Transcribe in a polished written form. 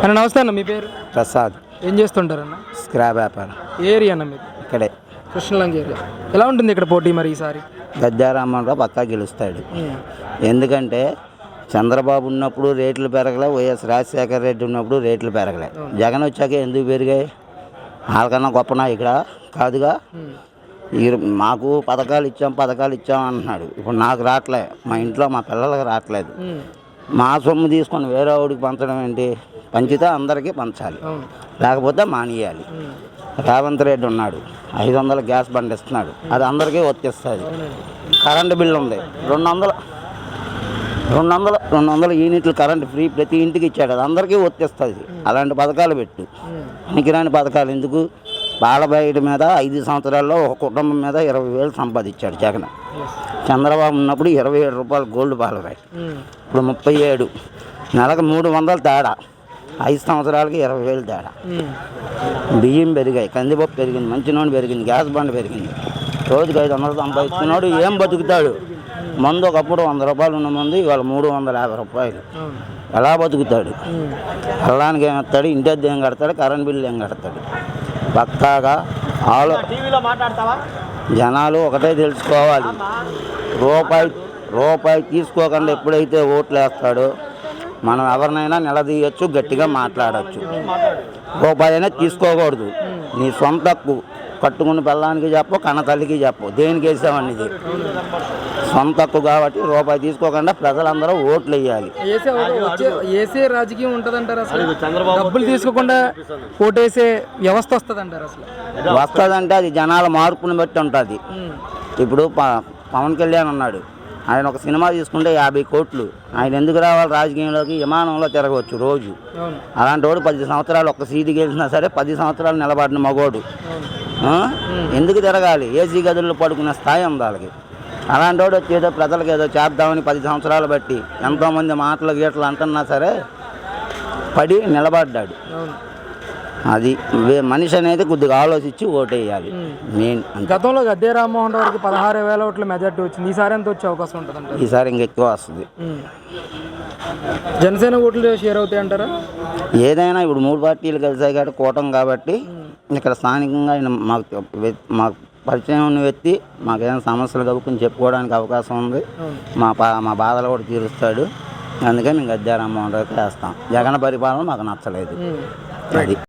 అన్న నమస్తే అన్న, మీ పేరు? ప్రసాద్. ఏం చేస్తుంటారన్న? స్క్రాప్ వ్యాపారం. ఏరియా అన్న మీరు? ఇక్కడే కృష్ణలంక ఏరియా. ఎలా ఉంటుంది ఇక్కడ పోటీ మరి ఈసారి? గద్దారామరావు పక్కా గెలుస్తాడు. ఎందుకంటే చంద్రబాబు ఉన్నప్పుడు రేట్లు పెరగలే, వైఎస్ రాజశేఖర రెడ్డి ఉన్నప్పుడు రేట్లు పెరగలే. జగన్ వచ్చాక ఎందుకు పెరిగాయి? వాళ్ళకన్నా గొప్పనా ఇక్కడ? కాదుగా. మాకు పథకాలు ఇచ్చాం అంటున్నాడు. ఇప్పుడు నాకు రావట్లే, మా ఇంట్లో మా పిల్లలకి రావట్లేదు. మా సొమ్ము తీసుకొని వేరే వాడికి పంచడం ఏంటి? పంచితే అందరికీ పంచాలి, లేకపోతే మానేయాలి. రేవంత్ రెడ్డి ఉన్నాడు, 500 గ్యాస్ బండ్ ఇస్తున్నాడు, అది అందరికీ వర్తిస్తుంది. కరెంటు బిల్లు ఉంది, 200 యూనిట్లు కరెంటు ఫ్రీ ప్రతి ఇంటికి ఇచ్చాడు, అది అందరికీ వర్తిస్తుంది. అలాంటి పథకాలు పెట్టు. పనికిరాని పథకాలు ఎందుకు? బాలబాయిడి మీద 5 సంవత్సరాల్లో ఒక కుటుంబం మీద 20,000 సంపాదించాడు జగన్. చంద్రబాబు ఉన్నప్పుడు 27 రూపాయలు గోల్డ్ బాలబాయి, ఇప్పుడు 37. నెలకు 300 తేడా, 5 సంవత్సరాలకి 20,000 తేడా. బియ్యం పెరిగాయి, కందిపప్పు పెరిగింది, మంచి నూనె పెరిగింది, గ్యాస్ బండ్ పెరిగింది. రోజుకి 500 సంపాదించుకున్నాడు. ఏం బతుకుతాడు? మందు ఒకప్పుడు 100 రూపాయలు ఉన్న మందు ఇవాళ 350 రూపాయలు. ఎలా బతుకుతాడు? అల్లానికి ఏం కడతాడు? ఇంటి ఏం కడతాడు? కరెంట్ బిల్లు ఏం కడతాడు? పక్కాగా జనాలు ఒకటే తెలుసుకోవాలి, రూపాయి తీసుకోకుండా ఎప్పుడైతే ఓట్లు వేస్తాడో మనం ఎవరినైనా నిలదీయచ్చు, గట్టిగా మాట్లాడచ్చు. రూపాయి అయినా తీసుకోకూడదు. నీ సొంత కట్టుకున్న పిల్లానికి చెప్పు, కన్న తల్లికి చెప్పు, దేనికి వేసామని. ఇది సొంత హక్కు కాబట్టి రూపాయి తీసుకోకుండా ప్రజలందరూ ఓట్లు వేయాలి. ఏసే రాజకీయం ఉంటుందంటారు అసలు? డబ్బులు తీసుకోకుండా ఓటేసే వ్యవస్థ వస్తుందంటారు అసలు? వస్తుందంటే అది జనాల మార్పుని బట్టి ఉంటుంది. ఇప్పుడు పవన్ కళ్యాణ్ ఉన్నాడు, ఆయన ఒక సినిమా తీసుకుంటే 50 కోట్లు. ఆయన ఎందుకు రావాలి రాజకీయంలోకి? విమానంలో తిరగవచ్చు రోజు. అలాంటి వాడు 10 సంవత్సరాలు ఒక్క సీటు గెలిచినా సరే 10 సంవత్సరాలు నిలబడిన మగోడు ఎందుకు తిరగాలి? ఏసీ గదుల్లో పడుకునే స్థాయి ఉంది వాళ్ళకి. అలాంటి వాడు వచ్చి ఏదో ప్రజలకు ఏదో చేద్దామని 10 సంవత్సరాలు బట్టి ఎంతోమంది మాటలు గీటలు అంటున్నా సరే పడి నిలబడ్డాడు. అది మనిషి అనేది కొద్దిగా ఆలోచించి ఓటేయాలి. మెయిన్ గతంలో గద్దే రామ్మోహన్ రావుకి 16,000 ఓట్ల మెజార్టీ వచ్చింది. ఈసారి ఎంత వచ్చే అవకాశం ఉంటుంది? ఈసారి ఇంకెక్కువ వస్తుంది. జనసేన ఓట్లు షేర్ అవుతాయి అంటారా? ఏదైనా ఇప్పుడు 3 పార్టీలు కలిసాయి కాబట్టి కూటమి కాబట్టి ఇక్కడ స్థానికంగా ఆయన మాకు పరిచయం ఉన్న వ్యక్తి, మాకేదైనా సమస్యలు కలుపుకొని చెప్పుకోవడానికి అవకాశం ఉంది. మా బాధలు కూడా తీరుస్తాడు. అందుకే మేము గద్దే రామ్మోహన్ రావుకి వేస్తాం. జగన్ పరిపాలన మాకు నచ్చలేదు. అది